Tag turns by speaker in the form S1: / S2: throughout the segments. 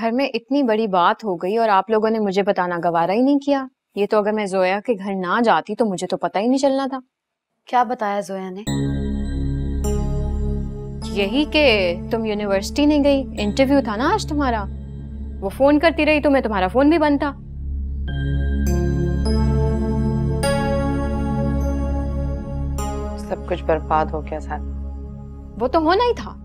S1: घर में इतनी बड़ी बात हो गई और आप लोगों ने मुझे बताना गवारा ही नहीं किया। ये तो अगर मैं जोया के घर ना जाती तो मुझे तो पता ही नहीं चलना था।
S2: क्या बताया जोया ने?
S1: यही कि तुम यूनिवर्सिटी नहीं गई, इंटरव्यू था ना आज तुम्हारा। वो फोन करती रही तो मैं तुम्हारा फोन भी बंद था।
S2: सब कुछ बर्बाद हो गया साथ।
S1: वो तो होना ही था।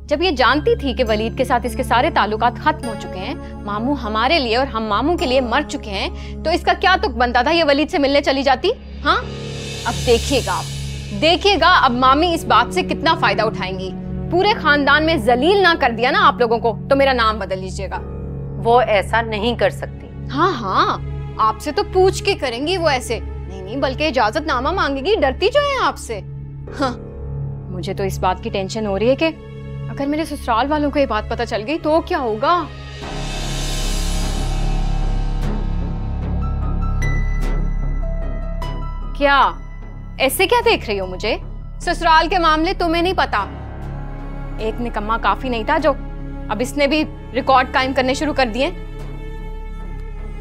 S1: जब ये जानती थी कि वलीद के साथ इसके सारे ताल्लुकात खत्म हो चुके हैं, मामू हमारे लिए और हम मामू के लिए मर चुके हैं, तो इसका क्या तुक बनता था ये वलीद से मिलने चली जाती? हाँ, अब देखिएगा अब मामी इस बात से कितना फायदा उठाएंगी। पूरे खानदान में जलील ना कर दिया ना आप लोगों को तो मेरा नाम बदल लीजिएगा।
S2: वो ऐसा नहीं कर सकती।
S1: हाँ, आपसे तो पूछ के करेंगी वो ऐसे नहीं, बल्कि इजाजतनामा मांगेगी। डरती जो है आपसे। हाँ, मुझे तो इस बात की टेंशन हो रही है कि अगर मेरे ससुराल वालों को ये बात पता चल गई तो क्या होगा। क्या ऐसे क्या देख रही हो मुझे? ससुराल के मामले तुम्हें नहीं पता। एक निकम्मा काफी नहीं था जो अब इसने भी रिकॉर्ड कायम करने शुरू कर दिए।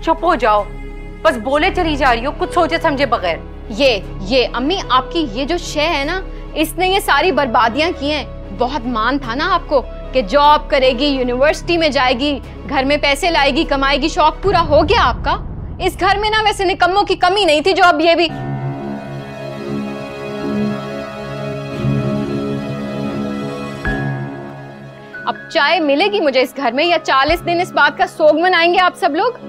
S2: चुप हो जाओ, बस बोले चली जा रही हो कुछ सोचे समझे बगैर।
S1: ये अम्मी, आपकी ये जो शय है ना, इसने ये सारी बर्बादियां की हैं। बहुत मान था ना आपको कि जॉब करेगी, यूनिवर्सिटी में जाएगी, घर में पैसे लाएगी, कमाएगी, शौक पूरा हो गया आपका। इस घर में ना वैसे निकम्मों की कमी नहीं थी जो अब ये भी। अब चाय मिलेगी मुझे इस घर में या 40 दिन इस बात का सोग मनाएंगे आप सब लोग?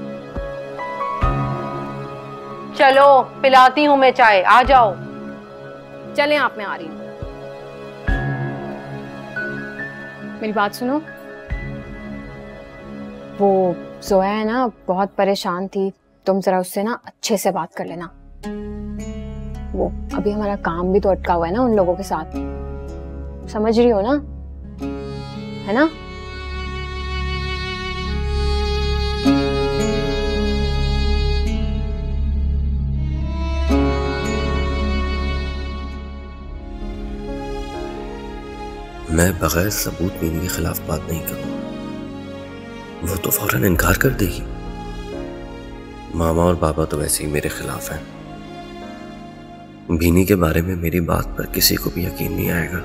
S2: चलो पिलाती हूँ मैं चाय, आ जाओ।
S1: चलें आप, मैं आ रही हूँ। मेरी बात सुनो, वो जोया है ना, बहुत परेशान थी। तुम जरा उससे ना अच्छे से बात कर लेना। वो अभी हमारा काम भी तो अटका हुआ है ना उन लोगों के साथ, समझ रही हो ना, है ना?
S3: मैं बगैर सबूत बीनी के खिलाफ बात नहीं करूंगा। वो तो फौरन इनकार कर देगी। मामा और बाबा तो वैसे ही मेरे खिलाफ हैं। बीनी के बारे में मेरी बात पर किसी को भी यकीन नहीं आएगा,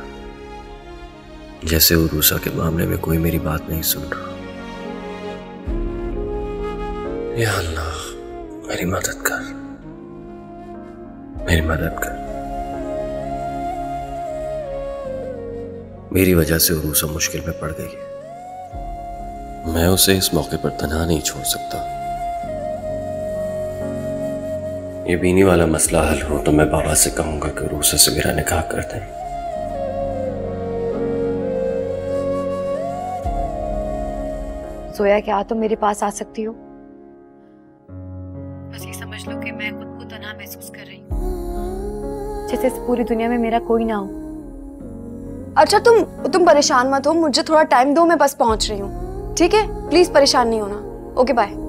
S3: जैसे उरूसा के मामले में कोई मेरी बात नहीं सुन रहा। या अल्लाह, मेरी मदद कर, मेरी मदद कर। मेरी वजह से उरूसा मुश्किल में पड़ गई है। मैं उसे इस मौके पर तन्हा नहीं छोड़ सकता। ये बीनी वाला मसला हल हो तो मैं बाबा से कहूंगा कि उरूसा से मेरा निकाह कर दें।
S2: जोया, क्या तुम मेरे पास आ सकती हो? बस ये समझ लो कि मैं खुद को तन्हा महसूस कर रही हूँ, जैसे इस पूरी दुनिया में मेरा कोई ना हो।
S4: अच्छा, तुम परेशान मत हो, मुझे थोड़ा टाइम दो, मैं बस पहुंच रही हूँ, ठीक है? प्लीज परेशान नहीं होना। Okay, bye.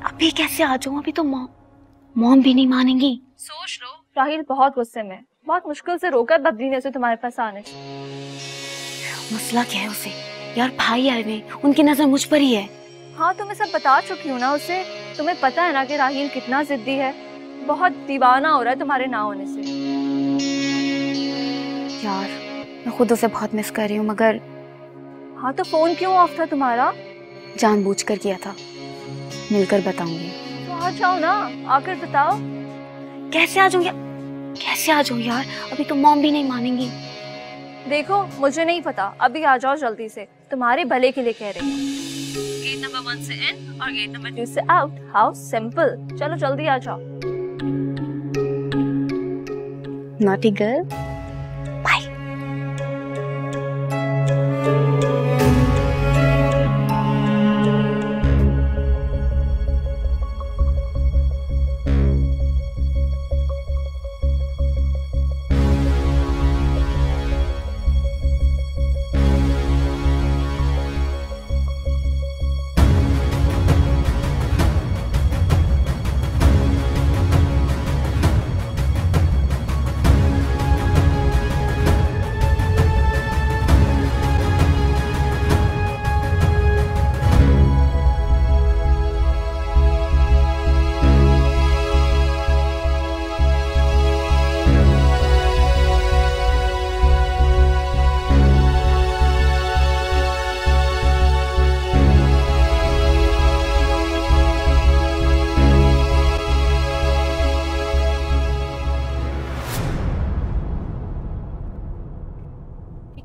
S2: अभी कैसे आ जाऊं? अभी तो मॉम भी नहीं मानेंगी।
S5: सोच लो, राहिल बहुत गुस्से में, बहुत मुश्किल से रोका बदली ने उसे तुम्हारे पास आने से।
S2: मसला क्या है उसे? यार भाई आए हुए, उनकी नजर मुझ पर ही है।
S5: हाँ, तो मैं सब बता चुकी हूँ ना उसे। तुम्हें पता है ना कि राहिल कितना जिद्दी है, बहुत दीवाना हो रहा है तुम्हारे ना होने से।
S2: यार मैं खुद उसे बहुत मिस कर रही हूँ, मगर
S5: हाँ, तो फोन क्यों ऑफ था तुम्हारा?
S2: जानबूझकर किया था। मिलकर बताऊंगी।
S5: तो आ जाओ ना, आकर बताओ।
S2: कैसे आ जाऊं यार? कैसे आ जाऊं यार? अभी तो मॉम भी नहीं मानेंगी।
S5: देखो, मुझे नहीं पता, अभी आ जाओ जल्दी से, तुम्हारे भले के लिए कह रही हूँ। गेट नंबर 1 से इन और गेट नंबर 2 से आउट। How simple. चलो जल्दी आ जाओ।
S2: Naughty girl, bye.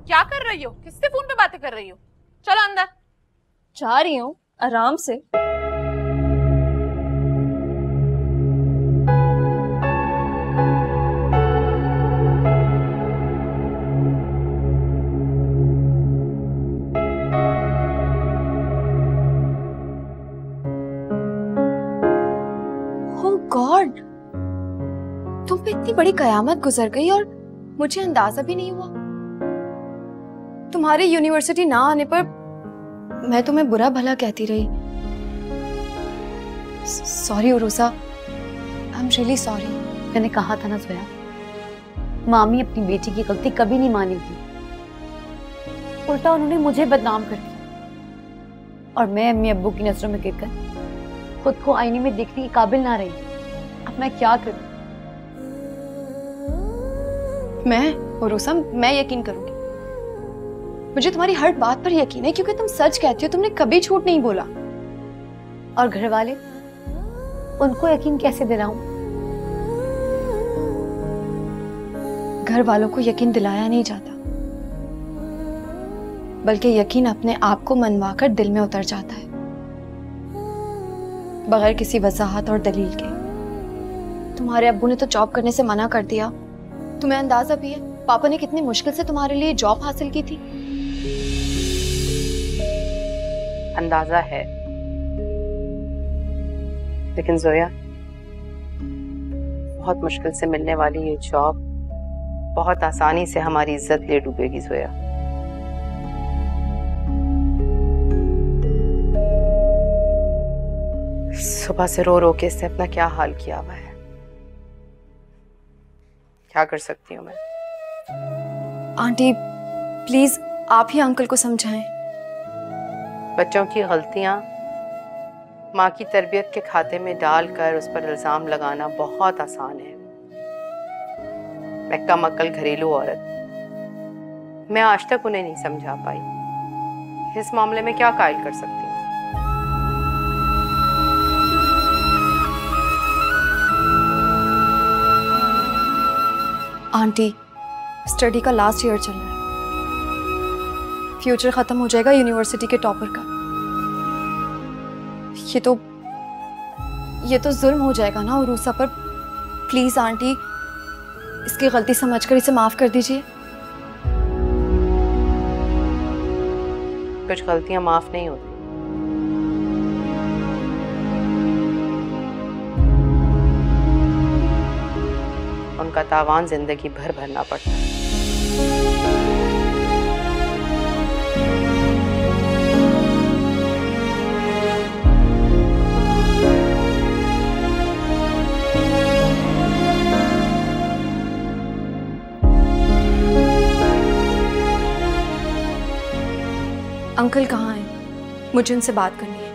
S6: क्या कर रही हो? किससे फोन पे बातें कर रही हो? चलो अंदर।
S5: जा रही हूँ आराम से।
S4: ओह गॉड, तुम पे इतनी बड़ी कयामत गुजर गई और मुझे अंदाजा भी नहीं हुआ। तुम्हारे यूनिवर्सिटी ना आने पर मैं तुम्हें बुरा भला कहती रही। Sorry Urusa, I am really sorry.
S2: मैंने कहा था ना जोया, मामी अपनी बेटी की गलती कभी नहीं मानेगी। उल्टा उन्होंने मुझे बदनाम कर दिया और मैं अम्मी अब्बू की नजरों में गिरकर खुद को आईने में देखने के काबिल ना रही। अब मैं क्या करूं?
S4: मैं उरुसा, मैं यकीन करूंगी। मुझे तुम्हारी हर बात पर यकीन है क्योंकि तुम सच कहती हो, तुमने कभी झूठ नहीं बोला।
S2: और घर वाले, उनको यकीन कैसे दिलाऊं?
S4: घर वालों को यकीन दिलाया नहीं जाता, बल्कि यकीन अपने आप को मनवाकर दिल में उतर जाता है, बगैर किसी वजाहत और दलील के। तुम्हारे अब्बू ने तो जॉब करने से मना कर दिया। तुम्हें अंदाजा भी है पापा ने कितनी मुश्किल से तुम्हारे लिए जॉब हासिल की थी।
S7: अंदाजा है, लेकिन जोया, बहुत मुश्किल से मिलने वाली ये जॉब बहुत आसानी से हमारी इज्जत ले डूबेगी। जोया, सुबह से रो रो के इससे अपना क्या हाल किया हुआ है। क्या कर सकती हूँ मैं?
S4: आंटी प्लीज आप ही अंकल को समझाएं।
S7: बच्चों की गलतियां माँ की तरबियत के खाते में डालकर उस पर इल्जाम लगाना बहुत आसान है। मैं कम अक्ल घरेलू औरत, मैं आज तक उन्हें नहीं समझा पाई। इस मामले में क्या कायल कर सकती हूँ?
S4: आंटी स्टडी का लास्ट ईयर चल रहा है, फ्यूचर खत्म हो जाएगा यूनिवर्सिटी के टॉपर का। ये तो जुल्म हो जाएगा ना उरुसा पर। प्लीज आंटी इसकी गलती समझकर इसे माफ कर दीजिए।
S7: कुछ गलतियां माफ नहीं होती। उनका तावान जिंदगी भर भरना पड़ता है।
S4: अंकल कहाँ हैं? मुझे उनसे बात करनी है।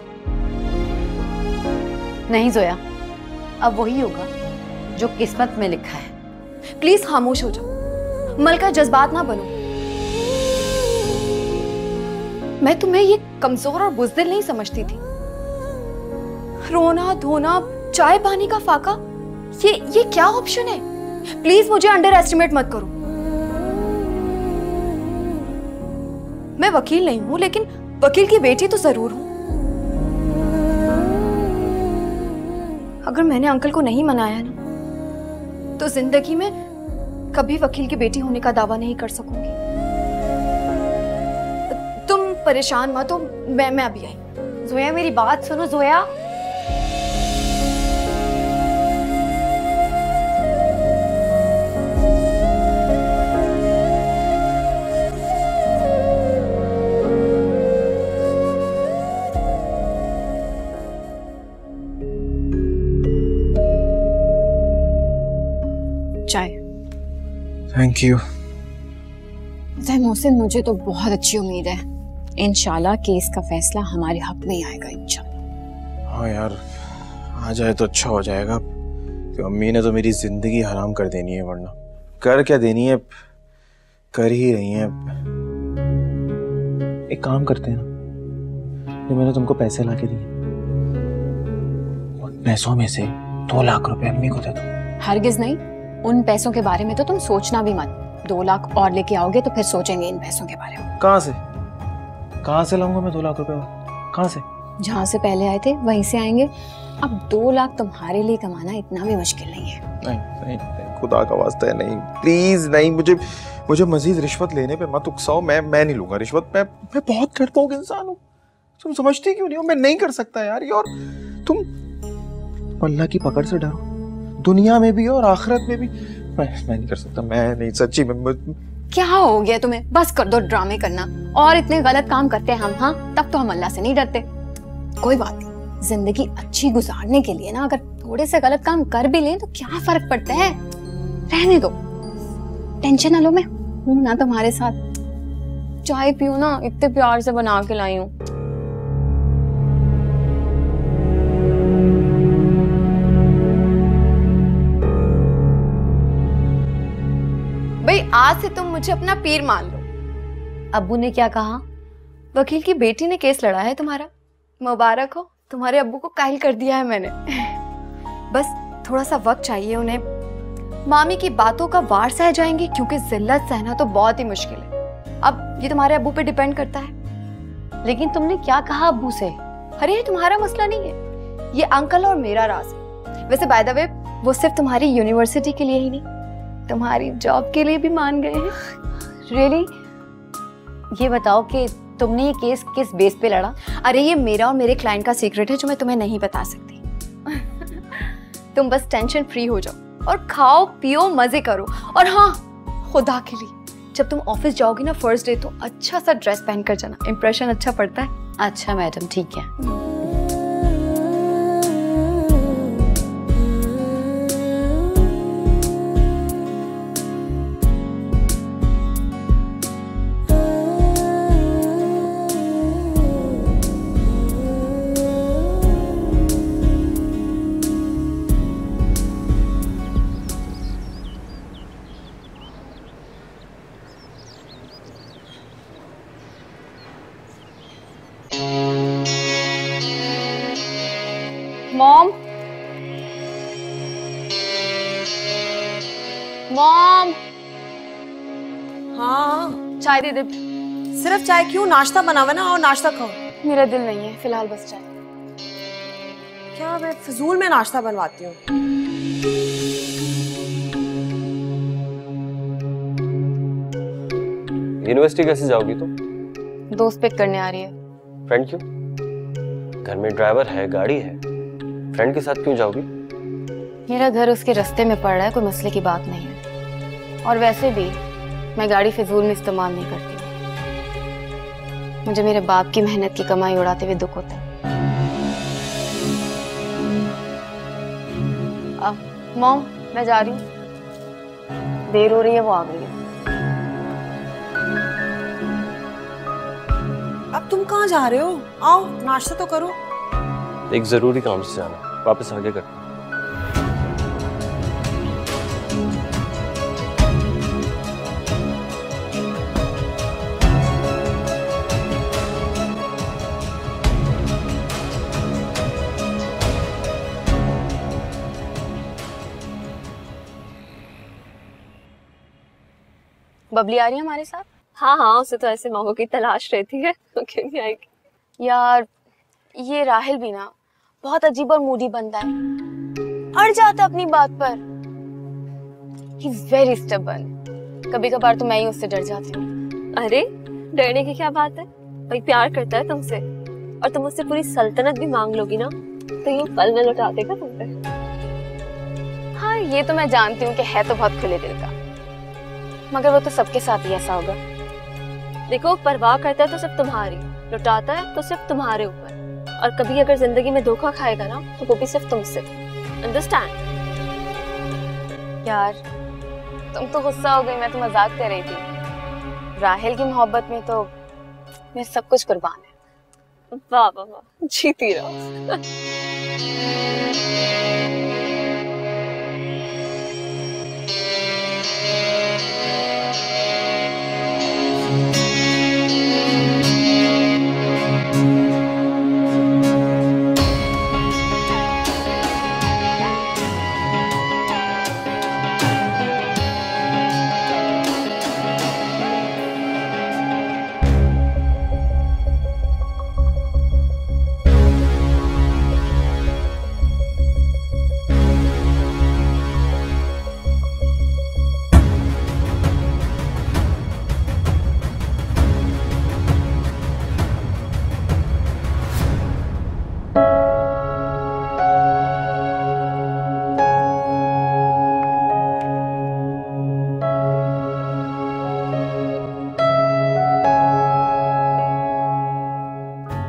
S2: नहीं जोया, अब वही होगा जो किस्मत में लिखा है।
S4: प्लीज खामोश हो जाओ, मलका जज्बात ना बनो। मैं तुम्हें ये कमजोर और बुज़दिल नहीं समझती थी। रोना धोना, चाय पानी का फाका, ये क्या ऑप्शन है? प्लीज मुझे अंडर एस्टिमेट मत करो। मैं वकील नहीं हूं, लेकिन वकील की बेटी तो जरूर हूं। अगर मैंने अंकल को नहीं मनाया ना, तो जिंदगी में कभी वकील की बेटी होने का दावा नहीं कर सकूंगी। तुम परेशान मत हो, मैं अभी आई।
S2: जोया मेरी बात सुनो जोया।
S1: चाय।
S8: Thank you.
S1: मोहसिन, मुझे तो बहुत अच्छी उम्मीद है, इंशाल्लाह केस का फैसला हमारे हक में ही आएगा इंशाल्लाह।
S8: हाँ यार, आ जाए तो अच्छा हो जाएगा। कि अम्मी ने तो मेरी जिंदगी हराम कर देनी है, वरना कर क्या देनी है, कर ही रही हैं। एक काम करते हैं ना, जो मैंने तुमको पैसे लाके दिए, उन पैसों में से 2 लाख रुपए अम्मी को दे दो।
S1: हरगिज नहीं, उन पैसों के बारे में तो तुम सोचना भी मत। 2 लाख और लेके आओगे तो फिर सोचेंगे इन पैसों के बारे में।
S8: कहाँ से लाऊंगा मैं 2 लाख रुपए? कहाँ से?
S1: जहाँ से पहले आए थे वहीं से आएंगे। अब 2 लाख तुम्हारे लिए कमाना इतना भी मुश्किल नहीं है।
S8: नहीं, खुदा का वास्ता है, नहीं प्लीज नहीं, मुझे मजीद रिश्वत लेने पे मत उकसाओ। मैं नहीं लूंगा रिश्वत। मैं बहुत डरपोक इंसान हूँ। तुम समझती क्यों नहीं हो? मैं नहीं कर सकता यार ये। और तुम अल्लाह की पकड़ से डरो, दुनिया में भी और आखिरत में भी। मैं नहीं कर सकता, मैं नहीं, सच्ची में।
S1: क्या हो गया तुम्हें? बस कर दो ड्रामे करना। और इतने गलत काम करते हैं हम, हाँ तब तो हम अल्लाह से नहीं डरते। कोई बात नहीं, जिंदगी अच्छी गुजारने के लिए ना अगर थोड़े से गलत काम कर भी लें तो क्या फर्क पड़ता है? रहने दो, टेंशन ना लो, मैं हूं ना तुम्हारे साथ। चाय पियो ना, इतने प्यार से बना के लाई हूं।
S4: भाई आज से तुम मुझे अपना पीर मान लो।
S2: अब्बू ने क्या कहा?
S4: वकील की बेटी ने केस लड़ा है तुम्हारा। मुबारक हो, तुम्हारे अब्बू को कायल कर दिया है मैंने। बस थोड़ा सा वक्त चाहिए उन्हें। मामी की बातों का वार सह जाएंगे क्योंकि जिल्लत सहना तो बहुत ही मुश्किल है। अब ये तुम्हारे अब्बू पे डिपेंड करता है।
S2: लेकिन तुमने क्या कहा अब्बू से?
S4: अरे ये तुम्हारा मसला नहीं है, ये अंकल और मेरा राज है। वैसे बाय द वे वो सिर्फ तुम्हारी यूनिवर्सिटी के लिए ही नहीं, तुम्हारी जॉब के लिए भी मान गए हैं।
S2: रियली? ये बताओ कि तुमने ये केस किस बेस पे लड़ा?
S4: अरे ये मेरा और मेरे क्लाइंट का सीक्रेट है जो मैं तुम्हें नहीं बता सकती। तुम बस टेंशन फ्री हो जाओ और खाओ पियो मजे करो। और हाँ, खुदा के लिए जब तुम ऑफिस जाओगी ना फर्स्ट डे तो अच्छा सा ड्रेस पहन कर जाना, इंप्रेशन अच्छा पड़ता है।
S2: अच्छा मैडम, ठीक है।
S1: Mom, mom.
S9: हाँ,
S1: चाय दे दे।
S9: सिर्फ चाय क्यों? नाश्ता बनावा ना और नाश्ता खाओ।
S1: मेरा दिल नहीं है फिलहाल, बस चाय।
S9: क्या मैं फजूल में नाश्ता बनवाती हूँ?
S3: यूनिवर्सिटी कैसे जाओगी तुम?
S1: दोस्त पिक करने आ रही है।
S3: फ्रेंड क्यों? घर में ड्राइवर है, गाड़ी है, फ्रेंड के साथ क्यों जाओगी?
S1: मेरा घर उसके रास्ते में पड़ रहा है, कोई मसले की बात नहीं है। और वैसे भी मैं गाड़ी फिजूल में इस्तेमाल नहीं करती। मुझे मेरे बाप की मेहनत की कमाई उड़ाते हुए दुख होता है। मॉम, मैं जा रही हूँ, देर हो रही है, वो आ गई है।
S9: अब तुम कहाँ जा रहे हो? आओ नाश्ता तो करो।
S3: एक जरूरी काम से जाना, वापस आगे करते हैं।
S1: बबली आ रही है हमारे साथ?
S5: हाँ हाँ, उसे तो ऐसे मौकों की तलाश रहती है, तो क्यों नहीं आएगी।
S1: यार ये राहिल भी ना बहुत अजीब और मूडी बंदा है, अड़ जाता अपनी बात पर। He is very stubborn. कभी कभार तो मैं ही उससे डर जाती हूँ।
S5: अरे डरने की क्या बात है, भाई प्यार करता है तुमसे, और तुम उससे पूरी सल्तनत भी मांग लोगी ना तो यूं पल में लौटा देगा तुम पे।
S1: हाँ ये तो मैं जानती हूँ कि है तो बहुत खुले दिल का, मगर वो तो सबके साथ ही ऐसा होगा।
S5: देखो, परवाह करता है तो सिर्फ तुम्हारी, लुटाता है तो सिर्फ तुम्हारे ऊपर, और कभी अगर जिंदगी में धोखा खाएगा ना तो वो भी सिर्फ तुमसे। अंडरस्टैंड?
S1: यार तुम तो गुस्सा हो गई, मैं तो मजाक कर रही थी। राहिल की मोहब्बत में तो मेरा सब कुछ कुर्बान है।
S5: वाह वाह वाह, जीती रहो।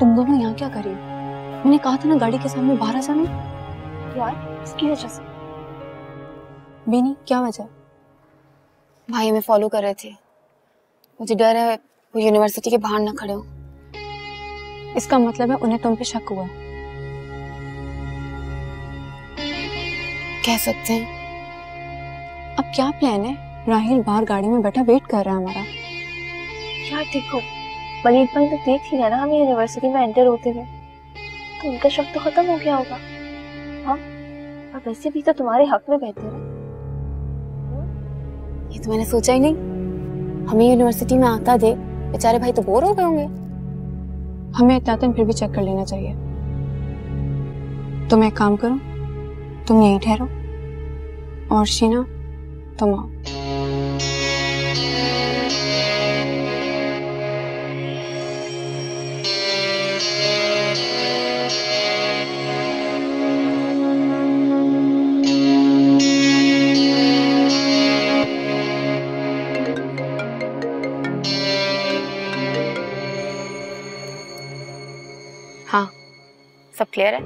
S10: तुम दोनों यहाँ क्या कर रही हो? मैंने कहा था ना गाड़ी के सामने बाहर आ जाना।
S4: यार इसकी वजह से।
S10: बेनी क्या वजह?
S4: भाई हमें फॉलो कर रहे थे, मुझे डर है वो यूनिवर्सिटी के बाहर ना खड़े हो।
S10: इसका मतलब है उन्हें तुम पे शक हुआ है।
S4: कह सकते हैं।
S10: अब क्या प्लान है? राहिल बाहर गाड़ी में बैठा वेट कर रहा है हमारा।
S5: यार देखो, वलीद भाई तो देख लिया ना हमें यूनिवर्सिटी में एंटर होते हुए, तो उनका शक तो खत्म हो गया होगा। हाँ, और वैसे भी तो तुम्हारे हक में बेहतर है।
S4: ये तो मैंने सोचा ही नहीं। हमें यूनिवर्सिटी में आता दे, बेचारे भाई तो बोर हो गए होंगे।
S10: हमें एहतियातन फिर भी चेक कर लेना चाहिए। तुम एक काम करो, तुम यहीं ठहरो और शीना तुम आओ।
S4: हाँ, सब क्लियर है?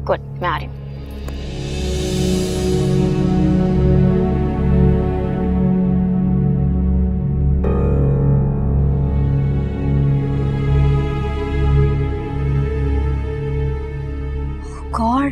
S4: गुड, मैं आ रही हूँ।
S10: गॉड,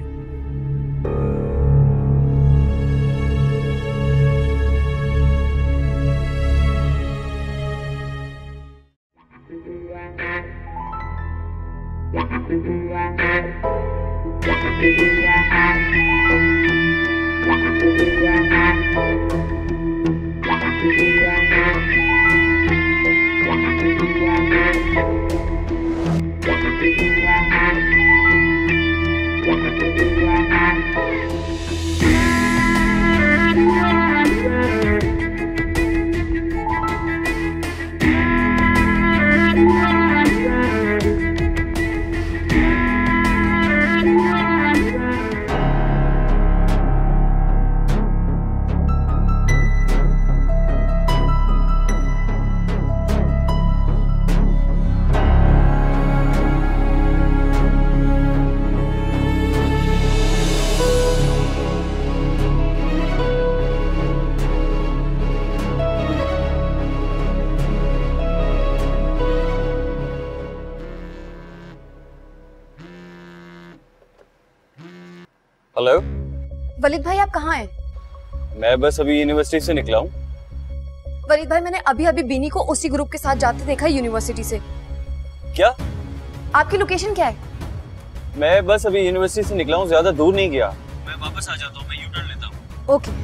S11: हेलो
S9: वलीद भाई, आप कहाँ हैं?
S11: मैं बस अभी यूनिवर्सिटी से निकला हूँ।
S9: वलीद भाई, मैंने अभी अभी बीनी को उसी ग्रुप के साथ जाते देखा है यूनिवर्सिटी से।
S11: क्या?
S9: आपकी लोकेशन क्या है?
S11: मैं बस अभी यूनिवर्सिटी से निकला हूँ, ज्यादा दूर नहीं गया। मैं वापस आ जाता हूँ, मैं यू टर्न लेता हूँ।
S9: ओके।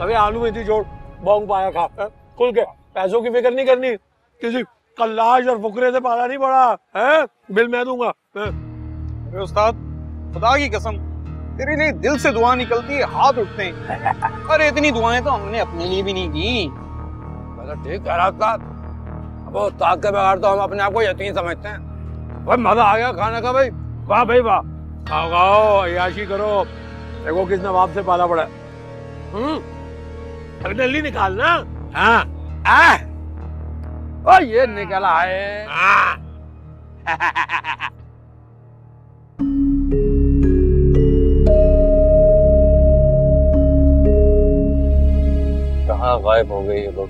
S12: अबे आलू मेथी जोड़, बॉन्ग पाया खा, खुल के। पैसों की फिक्र नहीं करनी, किसी कल्लाश और फुकरे से पाला नहीं पड़ा है। बिल मैं दूंगा।
S8: अरे उस्ताद, खुदा की कसम, तेरे लिए दिल से दुआ निकलती है, हाथ उठते हैं। अरे इतनी दुआएं तो हमने अपने लिए भी नहीं की।
S12: मैं ठीक कह रहा था। अब उस्ताद के बगैर तो हम अपने आप को यतीम समझते हैं। भाई मजा आ गया खाने का भाई, वाह भाई वाह। खाओ खाओ, अय्याशी करो। देखो किस नवाब से पाला पड़ा है। जल्दी निकालना। हाँ, ओ ये निकला है।
S11: कहाँ गायब हो गए ये लोग?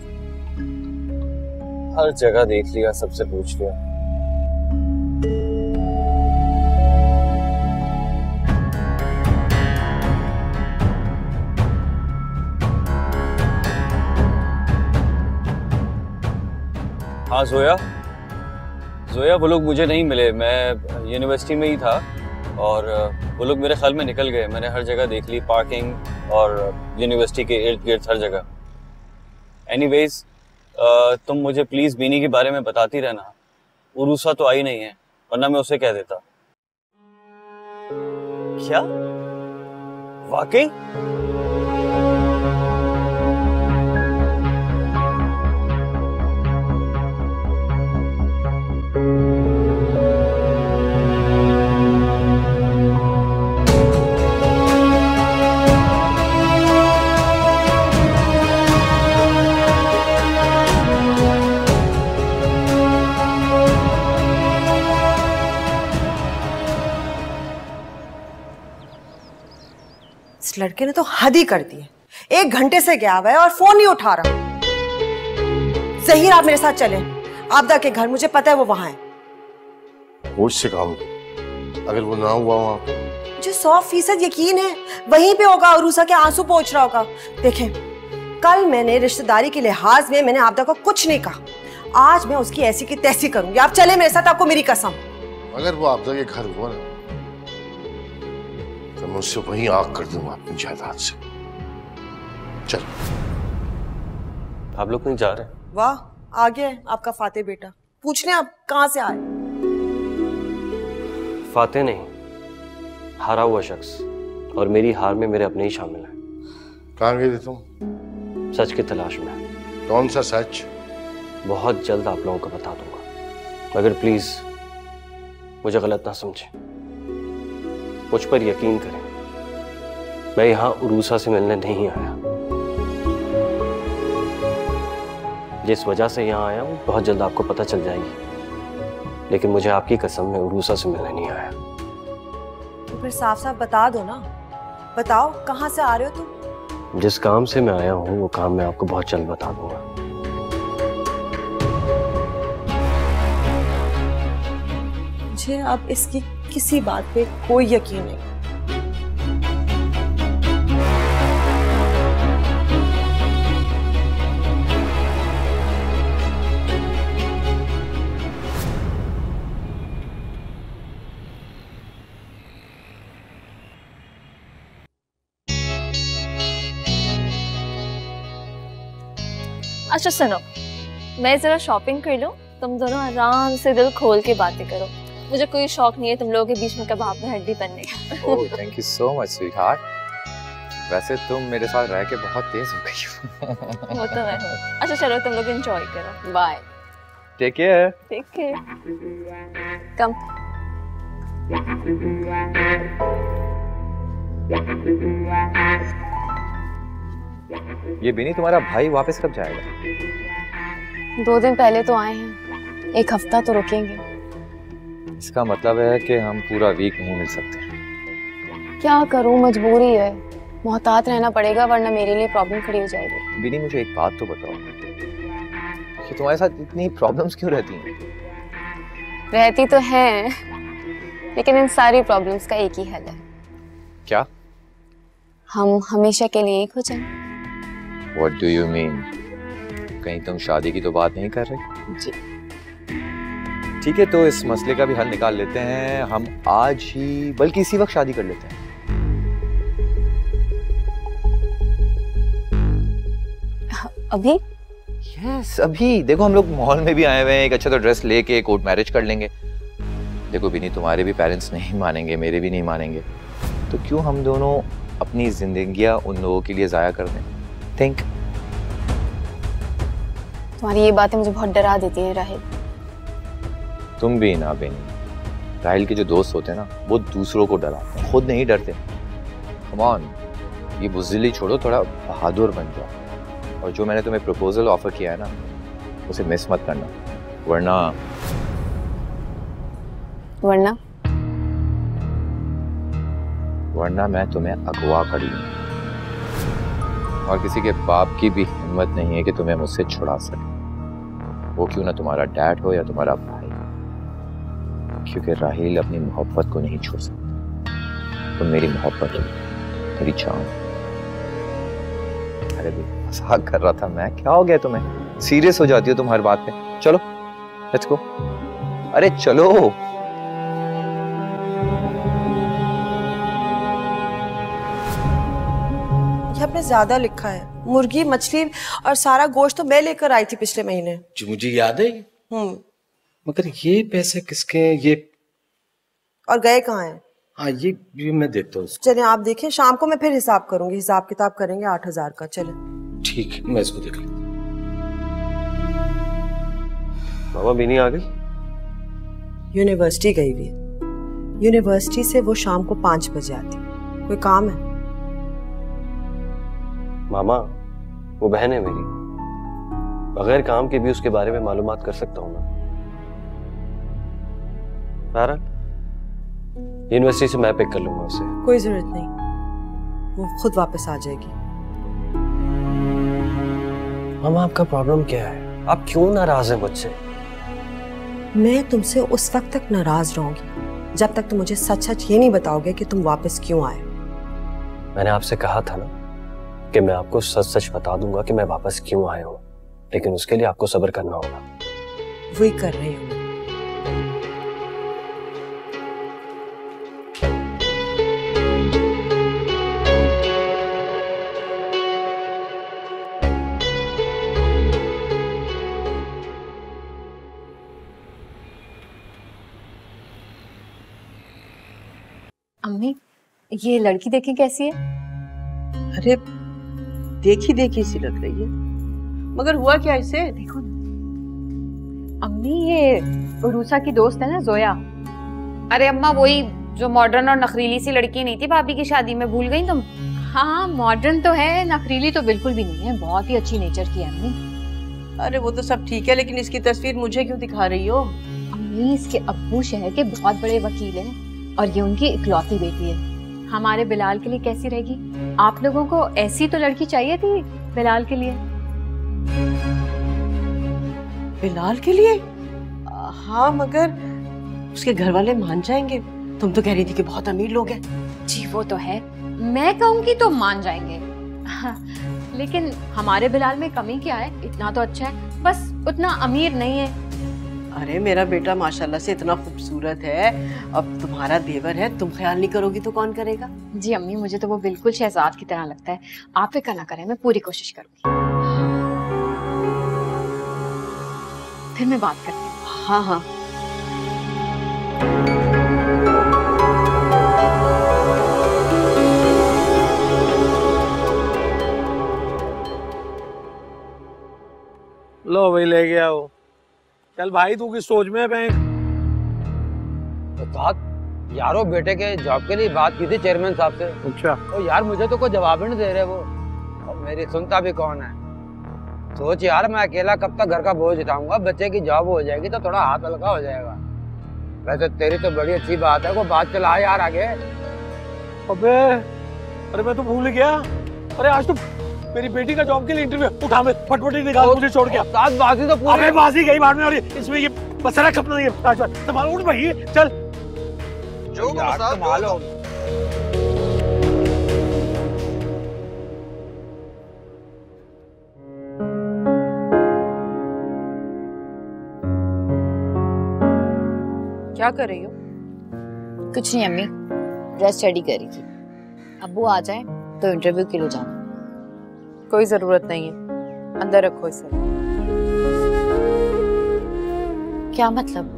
S11: हर जगह देख लिया, सबसे पूछ लिया। हाँ जोया, जोया वो लोग मुझे नहीं मिले। मैं यूनिवर्सिटी में ही था और वो लोग मेरे ख्याल में निकल गए। मैंने हर जगह देख ली, पार्किंग और यूनिवर्सिटी के इर्द गिर्द हर जगह। एनीवेज, तुम मुझे प्लीज बीनी के बारे में बताती रहना। उरूसा तो आई नहीं है, वरना मैं उसे कह देता। क्या वाकई?
S13: इस लड़के ने तो हद ही कर दी है। 1 घंटे से गया हुआ है और फोन नहीं उठा रहा। ज़हीर आप मेरे साथ चले, आपदा के घर, मुझे पता है वो वहां है।
S14: होश से काम, अगर वो ना हुआ वहां,
S13: मुझे 100% यकीन है वहीं पे होगा और उषा के आंसू पोंछ रहा होगा। देखें, कल मैंने रिश्तेदारी के लिहाज में मैंने आपदा को कुछ नहीं कहा, आज मैं उसकी ऐसी की तैसी करूंगी। आप चले मेरे साथ, आपको मेरी कसम।
S14: अगर वो आपदा के घर हुआ ना तो मैं उससे वहीं आग कर दूंगा अपनी जायदाद से। चल।
S11: आप लोग कहीं जा रहे हैं?
S13: वाह, आ गया है आपका फाते बेटा। पूछ लें आप कहां से आए?
S11: फाते नहीं, हारा हुआ शख्स, और मेरी हार में मेरे अपने ही शामिल हैं।
S14: कहाँ गए थे तुम?
S11: सच की तलाश में।
S14: कौन सा सच?
S11: बहुत जल्द आप लोगों को बता दूंगा, मगर प्लीज मुझे गलत ना समझें, मुझ पर यकीन करें। मैं यहाँ उरूसा से मिलने नहीं आया। जिस वजह से यहाँ आया हूँ बहुत जल्द आपको पता चल जाएगी, लेकिन मुझे आपकी कसम में उरूसा से मिलने नहीं आया।
S13: तो फिर साफ साफ बता दो ना, बताओ कहाँ से आ रहे हो तुम?
S11: जिस काम से मैं आया हूँ वो काम मैं आपको बहुत जल्द बता दूंगा।
S13: मुझे अब इसकी किसी बात पे कोई यकीन नहीं।
S5: अच्छा सुनो, मैं जरा शॉपिंग कर लूं, तुम दोनों आराम से दिल खोल के बातें करो। मुझे कोई शौक नहीं है तुम लोगों के बीच में कबाब में हड्डी बनने का।
S15: Oh thank you so much sweetheart. वैसे तुम मेरे साथ रह के बहुत तेज हो गई हो।
S5: वो तो मैं हूँ। अच्छा चलो तुम लोग एंजॉय करो। Bye.
S15: Take care.
S5: Take care. Come.
S15: ये बिनी तुम्हारा भाई वापस कब जाएगा?
S10: 2 दिन पहले तो आए हैं, 1 हफ्ता तो रुकेंगे।
S15: इसका मतलब है कि हम पूरा वीक नहीं मिल सकते।
S10: क्या करूं, मजबूरी है, मोहतात रहना पड़ेगा वरना मेरे लिए प्रॉब्लम खड़ी हो जाएगी।
S15: बिनी मुझे एक बात तो बताओ कि तुम्हारे साथ इतनी प्रॉब्लम्स क्यों रहती हैं?
S10: रहती तो हैं, लेकिन इन सारी प्रॉब्लम्स का एक ही हल है।
S15: क्या?
S10: हम हमेशा के लिए एक हो जाएं।
S15: What do you mean? कहीं तुम शादी की तो बात नहीं कर रहे?
S10: जी।
S15: ठीक है, तो इस मसले का भी हल निकाल लेते हैं। हम आज ही, बल्कि इसी वक्त शादी कर लेते हैं।
S10: अभी?
S15: यस, अभी। देखो हम लोग मॉल में भी आए हुए हैं, एक अच्छा तो ड्रेस लेके कोर्ट मैरिज कर लेंगे। देखो बिनी, तुम्हारे भी पेरेंट्स नहीं मानेंगे, मेरे भी नहीं मानेंगे, तो क्यों हम दोनों अपनी जिंदगियां उन लोगों के लिए जाया कर दें? थिंक।
S10: तुम्हारी ये बातें मुझे बहुत डरा देती हैं राहिल।
S15: तुम भी ना बेनी, राहिल के जो दोस्त होते हैं ना वो दूसरों को डराते हैं, खुद नहीं डरते। कम ऑन, ये बुज़दिली छोड़ो, थोड़ा बहादुर बन जाओ। और जो मैंने तुम्हें प्रपोजल ऑफर किया है ना उसे मिस मत करना, वरना मैं तुम्हें अगवा कर लूंगा। और किसी के बाप की भी हिम्मत नहीं है कि तुम्हें मुझसे छुड़ा सके, वो क्यों ना तुम्हारा डैड हो या तुम्हारा भाई, क्योंकि राहिल अपनी मोहब्बत को नहीं छोड़ सकता। तुम मेरी मोहब्बत हो, मेरी जान। अरे मजाक कर रहा था मैं, क्या हो गया तुम्हें? सीरियस हो जाती हो तुम हर बात पे। चलो लेट्स गो। अरे चलो।
S13: आपने ज्यादा लिखा है। मुर्गी, मछली और सारा गोश्त तो मैं लेकर आई थी पिछले महीने।
S3: जो मुझे याद है। मगर ये पैसे किसके हैं ये?
S13: और गए कहाँ हैं?
S3: हाँ ये मैं देखता हूँ।
S13: चले आप देखें, शाम को मैं फिर हिसाब करूंगी, हिसाब किताब करेंगे 8000 का। चले
S3: ठीक है, मैं इसको देख लेता।
S11: मामा बिनी आ गई?
S13: यूनिवर्सिटी गई हुई। यूनिवर्सिटी से वो शाम को 5 बजे आती। कोई काम है?
S11: मामा वो बहन है मेरी, बगैर काम के भी उसके बारे में मालूमात कर सकता हूँ ना। यूनिवर्सिटी से मैं पिक कर लूंगा उसे।
S13: कोई जरूरत नहीं, वो खुद वापस आ जाएगी।
S3: मामा आपका प्रॉब्लम क्या है? आप क्यों नाराज हैं मुझसे?
S13: मैं तुमसे उस वक्त तक नाराज रहूंगी जब तक तुम मुझे सच सच ये नहीं बताओगे कि तुम वापस क्यों आए।
S3: मैंने आपसे कहा था ना कि मैं आपको सच सच बता दूंगा कि मैं वापस क्यों आया हूँ, लेकिन उसके लिए आपको सब्र करना होगा।
S13: वही कर रही हूँ।
S1: अम्मी, ये लड़की देखें कैसी है।
S16: अरे देखी देखी सी लग रही है, मगर हुआ क्या इसे?
S1: देखो अम्मी, ये उरूसा की दोस्त है ना, जोया।
S2: अरे अम्मा, वही जो मॉडर्न और नखरीली सी लड़की नहीं थी भाभी की शादी में, भूल गई तुम?
S1: हाँ, मॉडर्न तो है, नखरीली तो बिल्कुल भी नहीं है, बहुत ही अच्छी नेचर की है अम्मी।
S16: अरे वो तो सब ठीक है, लेकिन इसकी तस्वीर मुझे क्यों दिखा रही हो?
S1: अम्मी, इसके अब्बू शहर के बहुत बड़े वकील हैं और ये उनकी इकलौती बेटी है। हमारे बिलाल के लिए कैसी रहेगी? आप लोगों को ऐसी तो लड़की चाहिए थी बिलाल के लिए।
S16: बिलाल के लिए? हाँ, मगर उसके घर वाले मान जाएंगे? तुम तो कह रही थी कि बहुत अमीर लोग हैं।
S1: जी वो तो है, मैं कहूँगी तो मान जाएंगे। हाँ, लेकिन हमारे बिलाल में कमी क्या है? इतना तो अच्छा है, बस उतना अमीर नहीं है।
S16: अरे मेरा बेटा माशाल्लाह से इतना खूबसूरत है, अब तुम्हारा देवर है, तुम ख्याल नहीं करोगी तो कौन करेगा?
S1: जी अम्मी, मुझे तो वो बिल्कुल शहजाद की तरह लगता है। आप फिक्र ना करें, मैं पूरी कोशिश करूंगी। फिर मैं बात करती हूँ।
S16: हाँ हाँ।
S12: लो भाई, ले गया वो। चल भाई, तू किस सोच में है बैंक? तो
S17: यारो बेटे के जॉब के लिए बात की थी चेयरमैन साहब से।
S12: अच्छा।
S17: तो यार मुझे तो कोई जवाब ही नहीं दे रहे वो, और मेरी सुनता भी कौन है। सोच यार, मैं अकेला कब तक घर का बोझ उठाऊंगा। बच्चे की जॉब हो जाएगी तो थोड़ा हाथ हल्का हो जाएगा। वैसे तेरी तो बड़ी अच्छी बात है, वो बात चला यार आगे।
S12: अबे अरे मैं तो भूल गया। अरे आज तो मेरी बेटी का जॉब के लिए इंटरव्यू। उठा, मैं फटफटी निकाल, मुझे छोड़ के।
S17: बाजी तो पूरी।
S12: अबे बाजी गई बाद में, और इसमें ये बसरा खपना नहीं है। संभाल, उठ भाई, चल
S17: जो संभालो।
S16: क्या कर रही हो?
S2: कुछ नहीं अम्मी, ड्रेस स्टडी कर रही थी। अब्बू आ जाए तो इंटरव्यू के लिए जाना।
S16: कोई जरूरत नहीं है, अंदर रखो इसे।
S2: क्या मतलब?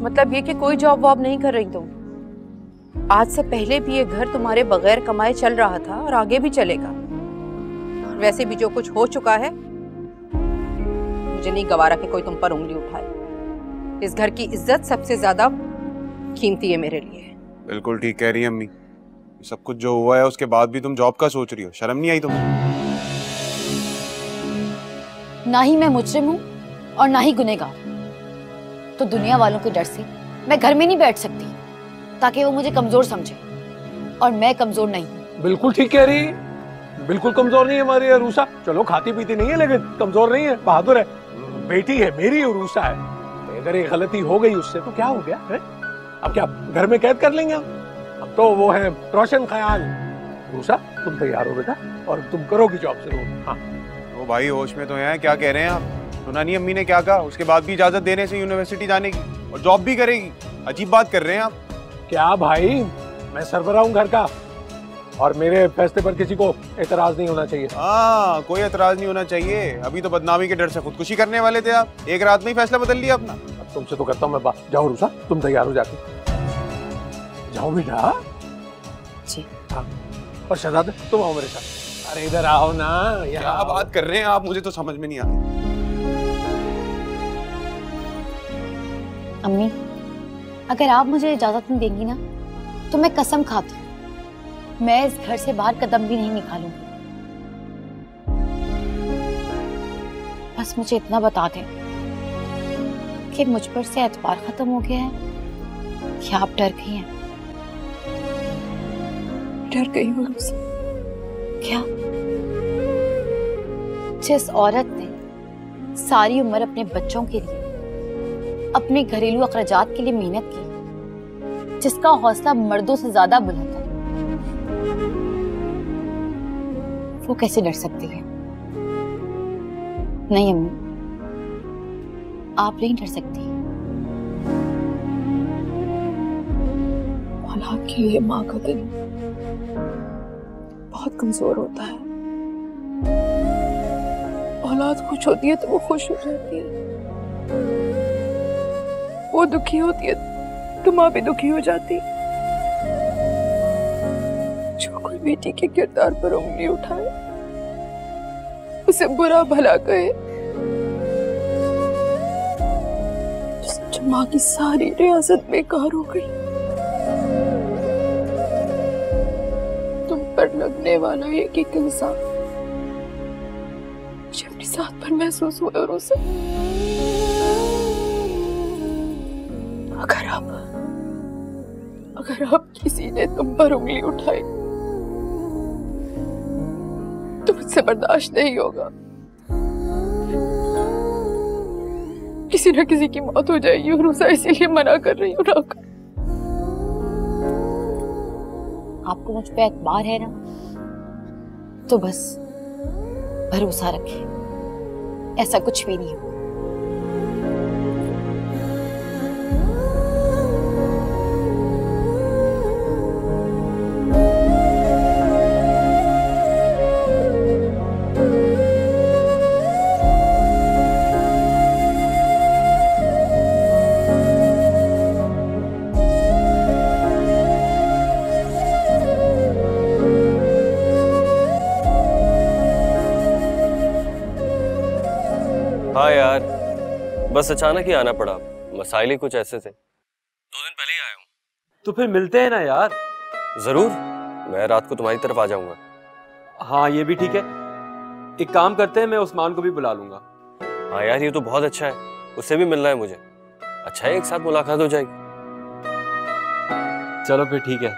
S16: मतलब ये कि कोई जॉब वॉब नहीं कर रही तुम। आज से पहले भी ये घर तुम्हारे बगैर कमाए चल रहा था और आगे भी चलेगा। वैसे भी जो कुछ हो चुका है, मुझे नहीं गवारा कि कोई तुम पर उंगली उठाए। इस घर की इज्जत सबसे ज्यादा कीमती है मेरे लिए।
S8: बिल्कुल ठीक कह रही है अम्मी। सब कुछ जो हुआ है उसके बाद भी तुम जॉब का सोच रही हो, शर्म नहीं आई तुम्हें?
S2: ना ही मैं मुजरिम हूँ और ना ही गुनहगार, तो दुनिया वालों के डर से मैं घर में नहीं बैठ सकती ताकि वो मुझे कमजोर समझे, और मैं कमजोर नहीं हूँ।
S12: बिल्कुल ठीक कह रही, बिल्कुल कमजोर नहीं है हमारी अरूसा। चलो खाती पीती नहीं है लेकिन कमजोर नहीं है, बहादुर है, बेटी है मेरी अरूसा है। तो अगर ये गलती हो गई उससे तो क्या हो गया है? अब क्या घर में कैद कर लेंगे अब तो वो है रोशन ख्याल। अरूसा तुम तैयार हो बेटा, और तुम करोगी जॉब से। हाँ
S8: ओ भाई, होश में तो हैं, क्या कह रहे हैं आप? सुना नहीं अम्मी ने क्या कहा? उसके बाद भी इजाजत देने से यूनिवर्सिटी जाने की, और जॉब भी करेगी। अजीब बात कर रहे हैं आप।
S12: क्या भाई, मैं सरबराह हूँ घर का, और मेरे फैसले पर किसी को एतराज नहीं होना चाहिए।
S8: हाँ, कोई एतराज नहीं होना चाहिए। अभी तो बदनामी के डर से खुदकुशी करने वाले थे आप, एक रात में ही फैसला बदल लिया अपना।
S12: अब तुमसे तो करता हूँ मैं बात। जाओ रूसा, तुम तैयार हो जाके जाओ बेटा।
S2: जी
S12: हाँ, और शहजाद तुम आओ मेरे साथ। अरे इधर आओ ना।
S8: क्या बात कर रहे हैं आप? मुझे तो समझ में नहीं आ रही।
S2: अम्मी, अगर आप मुझे इजाजत नहीं देंगी ना तो मैं कसम खाती हूँ मैं इस घर से बाहर कदम भी नहीं निकालूंगी। बस मुझे इतना बता दें कि मुझ पर से एतबार खत्म हो गया है या आप डर गई हैं?
S10: डर गई हूँ रूसा,
S2: क्या? जिस औरत ने सारी उम्र अपने बच्चों के लिए, अपने घरेलू अखराजात के लिए मेहनत की, जिसका हौसला मर्दों से ज्यादा बुलंद है, वो कैसे डर सकती है? नहीं अम्मी, आप नहीं डर सकती।
S10: औलाद के लिए माँ का दिल बहुत कमजोर होता है। औलाद खुश होती है तो वो खुश हो जाती है, वो दुखी होती है तो माँ भी दुखी हो जाती है। जो कोई बेटी के किरदार पर उंगली उठाए, उसे बुरा भला कहे, माँ की सारी रियासत बेकार हो गई। तुम पर लगने वाला एक एक इल्जाम मुझे अपनी साथ पर महसूस हुआ और उसे अगर आप किसी ने तुम पर उंगली उठाई तो मुझसे बर्दाश्त नहीं होगा। किसी न किसी की मौत हो जाएगी और उसे इसीलिए मना कर रही हूँ।
S2: आपको मुझ पे एतबार है ना, तो बस भरोसा रखें, ऐसा कुछ भी नहीं हो।
S11: हाँ यार, बस अचानक ही आना पड़ा, मसाइल ही कुछ ऐसे थे। 2 दिन पहले ही आया हूँ।
S18: तो फिर मिलते हैं ना यार।
S11: जरूर, मैं रात को तुम्हारी तरफ आ जाऊंगा।
S18: हाँ ये भी ठीक है, एक काम करते हैं, मैं उस्मान को भी बुला लूंगा।
S11: हाँ यार ये तो बहुत अच्छा है, उससे भी मिलना है मुझे। अच्छा है, एक साथ मुलाकात हो जाएगी।
S18: चलो फिर ठीक है,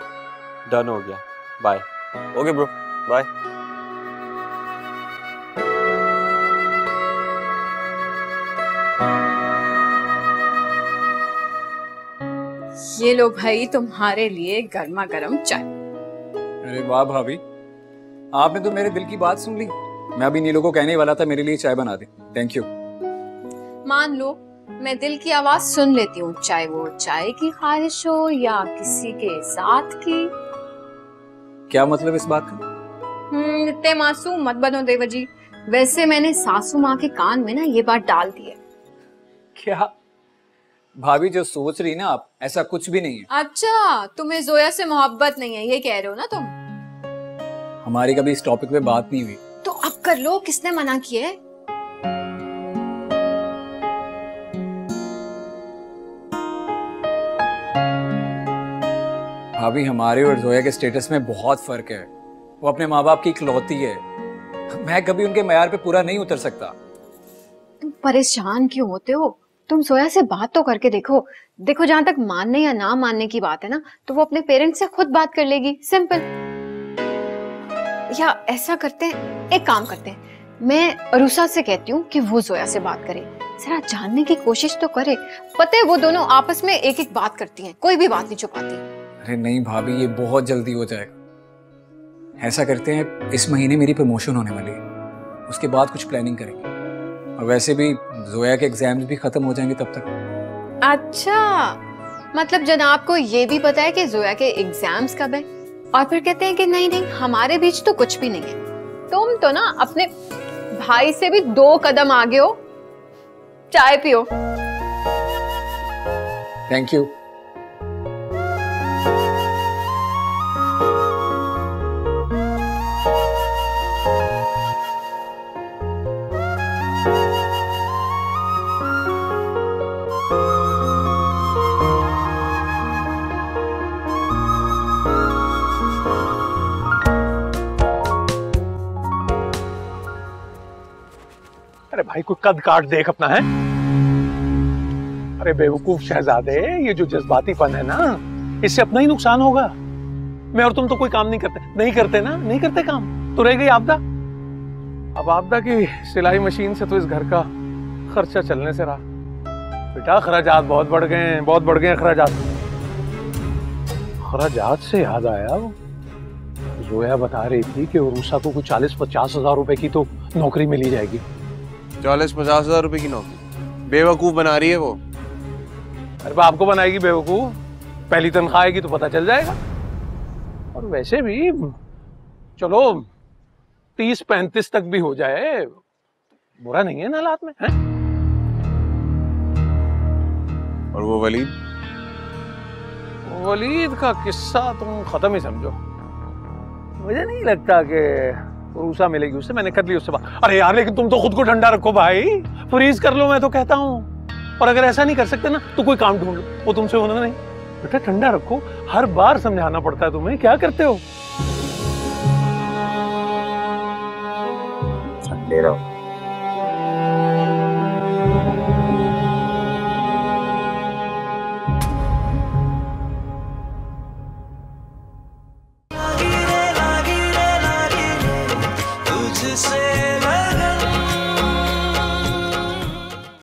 S18: डन हो गया, बाय।
S11: Okay bro, bye.
S1: ये लो भाई तुम्हारे लिए गर्मा गर्म चाय।
S19: अरे वाह भाभी, आपने तो मेरे दिल की बात सुन ली। मैं अभी नीलू को कहने वाला था मेरे लिए चाय बना दे। Thank you.
S1: मान लो मैं दिल की आवाज सुन लेती हूँ, चाहे वो चाय की ख्वाहिश हो या किसी के साथ की।
S19: क्या मतलब इस बात का?
S1: इतने मासूम मत बनो देवजी। वैसे मैंने सासू माँ के कान में ना ये बात डाल दी है।
S19: क्या भाभी जो सोच रही ना आप, ऐसा कुछ भी नहीं है।
S1: अच्छा, तुम्हें जोया से मोहब्बत नहीं है, ये कह रहे हो ना तुम?
S19: हमारी कभी इस टॉपिक पे बात नहीं हुई।
S1: तो अब कर लो, किसने मना किया है?
S19: भाभी हमारे और जोया के स्टेटस में बहुत फर्क है। वो अपने माँ बाप की इकलौती है, मैं कभी उनके मयार पे पूरा नहीं उतर सकता।
S1: तुम परेशान क्यों होते हो? तुम जोया से बात तो करके देखो। देखो जहां तक मानने या ना मानने की बात है ना, तो वो अपने पेरेंट्स से खुद बात कर लेगी, सिंपल। या ऐसा करते हैं, एक काम करते हैं, मैं अरूसा से कहती हूँ कि वो जोया से बात करे, जरा जानने की कोशिश तो करे। पता है वो दोनों आपस में एक एक बात करती हैं, कोई भी बात नहीं छुपाती।
S19: अरे नहीं भाभी, ये बहुत जल्दी हो जाएगा। ऐसा करते हैं, इस महीने मेरी प्रमोशन होने वाली है, उसके बाद कुछ प्लानिंग करेंगे। और वैसे भी जोया के एग्जाम्स भी खत्म हो जाएंगे तब तक।
S1: अच्छा, मतलब जनाब को ये भी पता है कि जोया के एग्जाम्स कब है, और फिर कहते हैं कि नहीं नहीं हमारे बीच तो कुछ भी नहीं है। तुम तो ना अपने भाई से भी 2 कदम आगे हो। चाय पियो।
S19: Thank you.
S12: अरे भाई कोई कद काट देख अपना है। अरे बेवकूफ शहजादे, ये जो जज्बातीपन है ना, इससे अपना ही नुकसान होगा। मैं और तुम तो कोई काम नहीं करते ना, नहीं करते काम। तो रह गई आपदा। अब आपदा की सिलाई मशीन से तो इस घर का खर्चा चलने से रहा। बेटा खर्चात बहुत बढ़ गए हैं, बहुत बढ़ गए हैं खर्चात। खर्चात से याद आया, जोया बता रही थी कि उरूसा को कुछ 40-50 हजार रुपए की तो नौकरी मिली जाएगी।
S20: 40-50 हजार रुपए की नौकरी? बेवकूफ बना रही है वो।
S12: अरे बाप को बनाएगी बेवकूफ, पहली तनख्वाह आएगी तो पता चल जाएगा। और वैसे भी चलो 30-35 तक भी हो जाए बुरा नहीं है ना हालात में, है?
S20: और वो
S12: वलीद का किस्सा तुम खत्म ही समझो। मुझे नहीं लगता कि उरूसा मिलेगी उससे, मैंने कर ली उससे बात। अरे यार लेकिन तुम तो खुद को ठंडा रखो भाई, फ्रीज कर लो मैं तो कहता हूँ। और अगर ऐसा नहीं कर सकते ना तो कोई काम ढूंढ लो, वो तुमसे होना नहीं। बेटा ठंडा रखो, हर बार समझाना पड़ता है तुम्हें, क्या करते हो?
S15: ठंडे रहो।